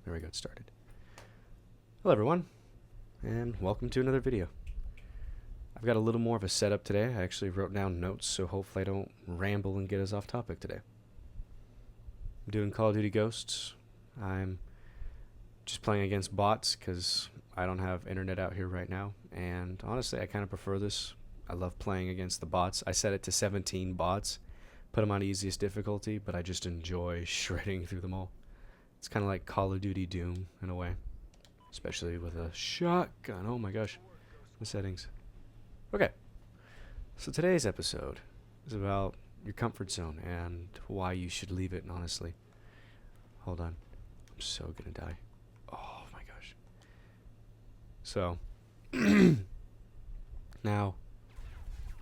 There we go, it started. Hello everyone, and welcome to another video. I've got a little more of a setup today. I actually wrote down notes, so hopefully I don't ramble and get us off topic today. I'm doing Call of Duty Ghosts. I'm just playing against bots because I don't have internet out here right now, and honestly I kind of prefer this. I love playing against the bots. I set it to 17 bots, put them on easiest difficulty, but I just enjoy shredding through them all. It's kind of like Call of Duty Doom in a way, especially with a shotgun. Oh my gosh, the settings. Okay, so today's episode is about your comfort zone and why you should leave it, honestly. Hold on, I'm so gonna die. Oh my gosh. So, now,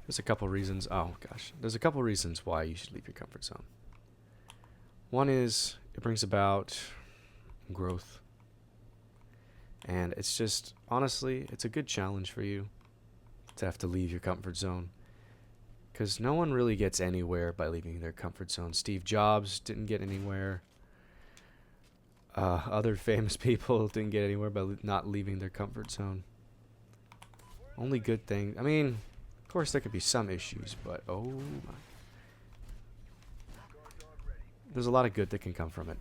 there's a couple reasons. Oh gosh, there's a couple reasons why you should leave your comfort zone. One is it brings about growth. And it's just, honestly, it's a good challenge for you to have to leave your comfort zone. Because no one really gets anywhere by leaving their comfort zone. Steve Jobs didn't get anywhere. Other famous people didn't get anywhere by not leaving their comfort zone. Only good thing. I mean, of course there could be some issues, but oh my. There's a lot of good that can come from it.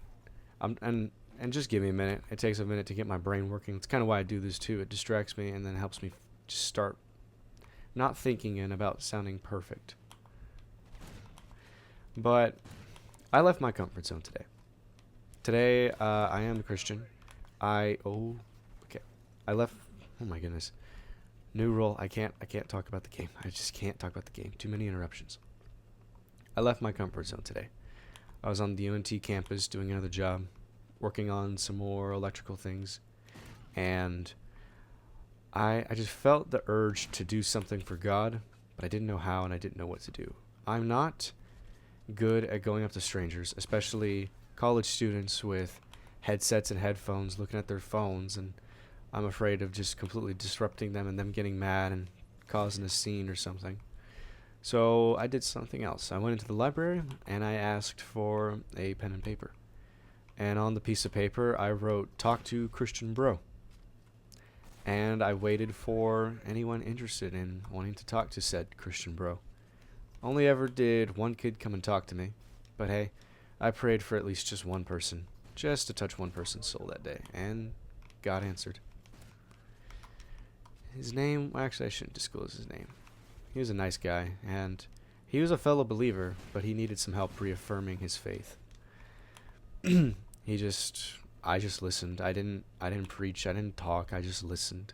And just give me a minute. It takes a minute to get my brain working. It's kind of why I do this too. It distracts me and then helps me just start not thinking and about sounding perfect. But I left my comfort zone today. Today, I am a Christian. I left. Oh my goodness. New rule. I can't talk about the game. I just can't talk about the game. Too many interruptions. I left my comfort zone today. I was on the UNT campus doing another job, working on some more electrical things, and I just felt the urge to do something for God, but I didn't know how and I didn't know what to do. I'm not good at going up to strangers, especially college students with headsets and headphones looking at their phones, and I'm afraid of just completely disrupting them and them getting mad and causing a scene or something. So I did something else. I went into the library and I asked for a pen and paper. And on the piece of paper I wrote, "Talk to Christian Bro." And I waited for anyone interested in wanting to talk to said Christian Bro. Only ever did one kid come and talk to me. But hey, I prayed for at least just one person. Just to touch one person's soul that day. And God answered. His name, well, actually I shouldn't disclose his name. He was a nice guy, and he was a fellow believer, but he needed some help reaffirming his faith. I just listened. I didn't preach, I didn't talk, I just listened.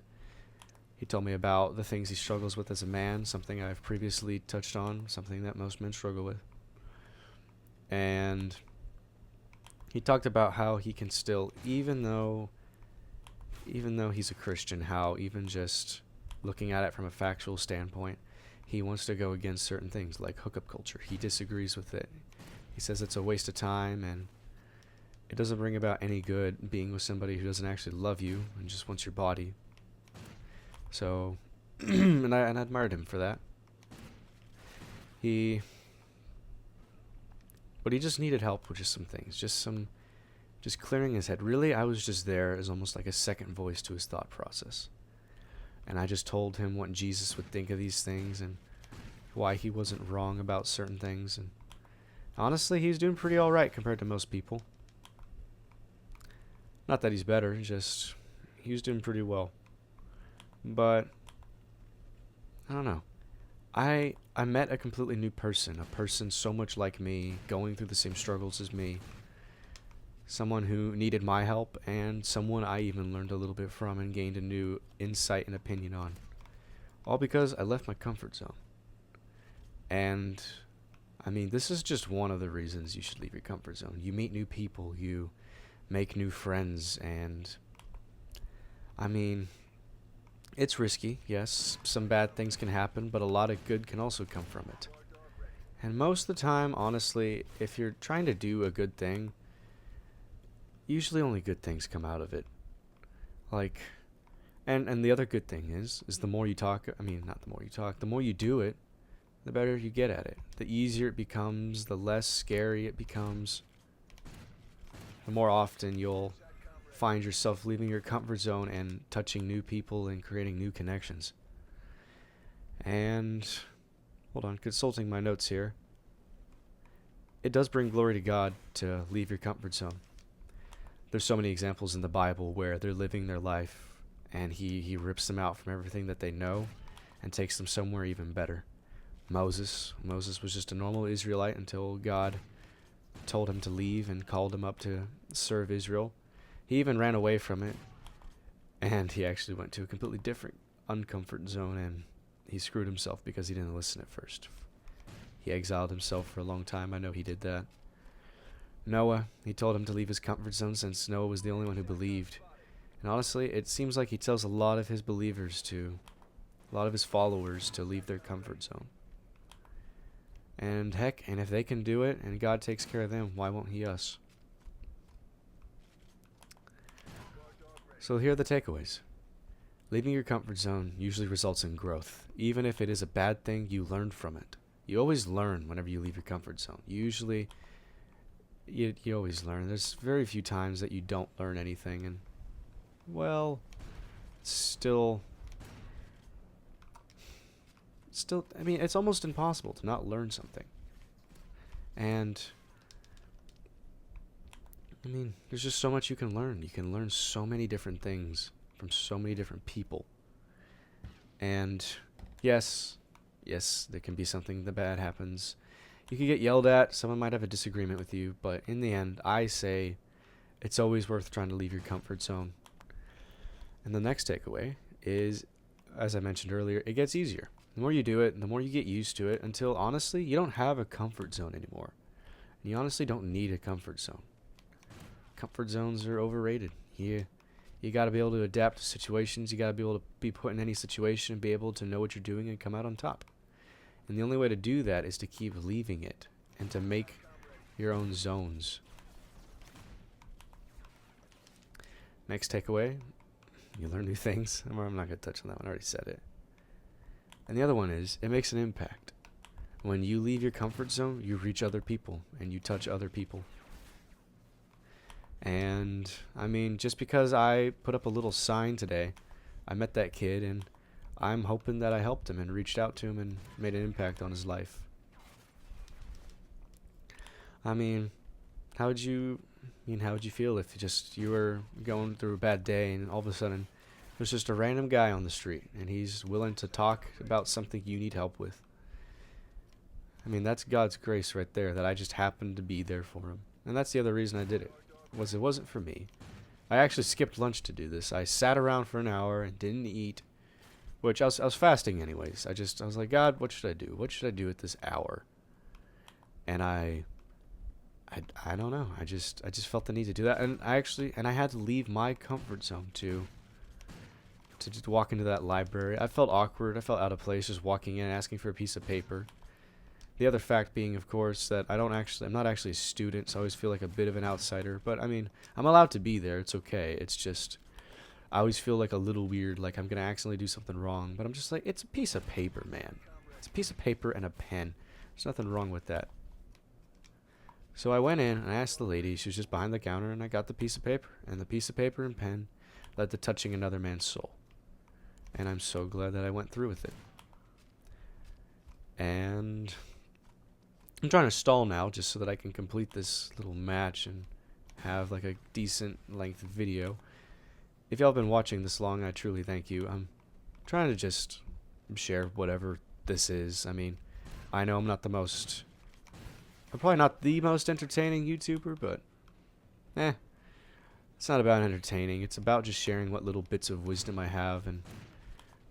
He told me about the things he struggles with as a man, something I've previously touched on, something that most men struggle with. And he talked about how he can still, even though he's a Christian, how even just looking at it from a factual standpoint, he wants to go against certain things like hookup culture. He disagrees with it. He says it's a waste of time and it doesn't bring about any good being with somebody who doesn't actually love you and just wants your body. So, and I admired him for that. But he just needed help with just some things, just clearing his head. Really, I was just there as almost like a second voice to his thought process. And I just told him what Jesus would think of these things and why he wasn't wrong about certain things. And honestly, he's doing pretty alright compared to most people. Not that he's better, just he was doing pretty well. But I don't know. I met a completely new person, a person so much like me, going through the same struggles as me. Someone who needed my help, and someone I even learned a little bit from and gained a new insight and opinion on. All because I left my comfort zone. And, I mean, this is just one of the reasons you should leave your comfort zone. You meet new people, you make new friends, and, I mean, it's risky, yes. Some bad things can happen, but a lot of good can also come from it. And most of the time, honestly, if you're trying to do a good thing, usually only good things come out of it. Like, and the other good thing is the more you talk, not the more you talk, the more you do it, the better you get at it. The easier it becomes, the less scary it becomes, the more often you'll find yourself leaving your comfort zone and touching new people and creating new connections. And, hold on, consulting my notes here. It does bring glory to God to leave your comfort zone. There's so many examples in the Bible where they're living their life and he rips them out from everything that they know and takes them somewhere even better. Moses was just a normal Israelite until God told him to leave and called him up to serve Israel. He even ran away from it, and he actually went to a completely different uncomfort zone, and he screwed himself because he didn't listen at first. He exiled himself for a long time. I know he did that. Noah, he told him to leave his comfort zone since Noah was the only one who believed. And honestly, it seems like he tells a lot of his believers a lot of his followers to leave their comfort zone. And heck, and if they can do it and God takes care of them, why won't he us? So here are the takeaways. Leaving your comfort zone usually results in growth. Even if it is a bad thing, you learn from it. You always learn whenever you leave your comfort zone. You always learn. There's very few times that you don't learn anything, and well, still, I mean, it's almost impossible to not learn something. And I mean, there's just so much you can learn. You can learn so many different things from so many different people. And yes, there can be something that bad happens. You can get yelled at. Someone might have a disagreement with you. But in the end, I say it's always worth trying to leave your comfort zone. And the next takeaway is, as I mentioned earlier, it gets easier. The more you do it, the more you get used to it, until honestly, you don't have a comfort zone anymore. And you honestly don't need a comfort zone. Comfort zones are overrated. You got to be able to adapt to situations. You got to be able to be put in any situation and be able to know what you're doing and come out on top. And the only way to do that is to keep leaving it and to make your own zones. Next takeaway, you learn new things. I'm not going to touch on that one. I already said it. And the other one is, it makes an impact. When you leave your comfort zone, you reach other people and you touch other people. And, I mean, just because I put up a little sign today, I met that kid, and I'm hoping that I helped him and reached out to him and made an impact on his life. I mean, how would you feel if you were going through a bad day and all of a sudden there's just a random guy on the street and he's willing to talk about something you need help with? I mean, that's God's grace right there, that I just happened to be there for him. And that's the other reason I did it. It wasn't for me. I actually skipped lunch to do this. I sat around for an hour and didn't eat, which I was fasting anyways. I was like, God, what should I do? What should I do at this hour? And I don't know. I just felt the need to do that, and I had to leave my comfort zone to just walk into that library. I felt awkward. I felt out of place just walking in and asking for a piece of paper. The other fact being, of course, that I'm not actually a student, so I always feel like a bit of an outsider. But I mean, I'm allowed to be there. It's okay. It's just, I always feel like a little weird, like I'm gonna accidentally do something wrong. But I'm just like, it's a piece of paper, man. It's a piece of paper and a pen. There's nothing wrong with that. So I went in and I asked the lady. She was just behind the counter, and I got the piece of paper. And the piece of paper and pen led to touching another man's soul. And I'm so glad that I went through with it. And I'm trying to stall now just so that I can complete this little match and have like a decent length video. If y'all been watching this long, I truly thank you. I'm trying to just share whatever this is. I mean, I know I'm probably not the most entertaining YouTuber, but it's not about entertaining. It's about just sharing what little bits of wisdom I have and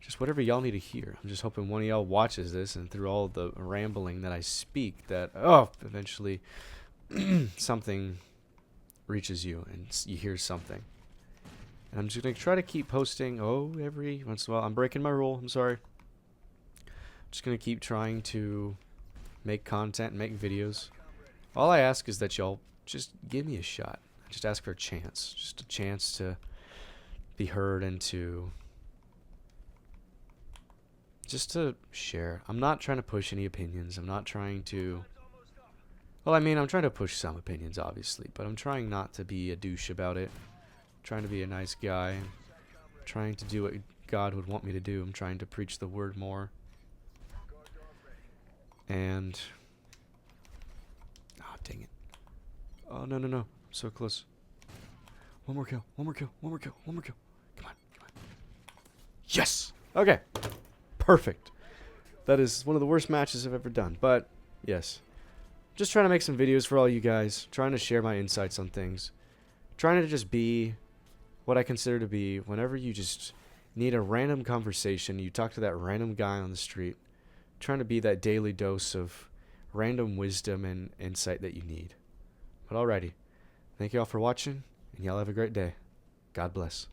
just whatever y'all need to hear. I'm just hoping one of y'all watches this, and through all the rambling that I speak, that eventually something reaches you and you hear something. And I'm just going to try to keep posting every once in a while. I'm breaking my rule. I'm sorry. I'm just going to keep trying to make content and make videos. All I ask is that y'all just give me a shot. I just ask for a chance. Just a chance to be heard and to share. I'm not trying to push any opinions. I'm not trying to... Well, I mean, I'm trying to push some opinions, obviously, but I'm trying not to be a douche about it. I'm trying to be a nice guy. I'm trying to do what God would want me to do. I'm trying to preach the word more. And... oh, dang it. Oh, no, no, no. So close. One more kill. One more kill. One more kill. One more kill. Come on. Come on. Yes! Okay. Perfect. That is one of the worst matches I've ever done. But, yes. Just trying to make some videos for all you guys. Trying to share my insights on things. Trying to just be what I consider to be whenever you just need a random conversation. You talk to that random guy on the street. Trying to be that daily dose of random wisdom and insight that you need. But alrighty. Thank you all for watching. And y'all have a great day. God bless.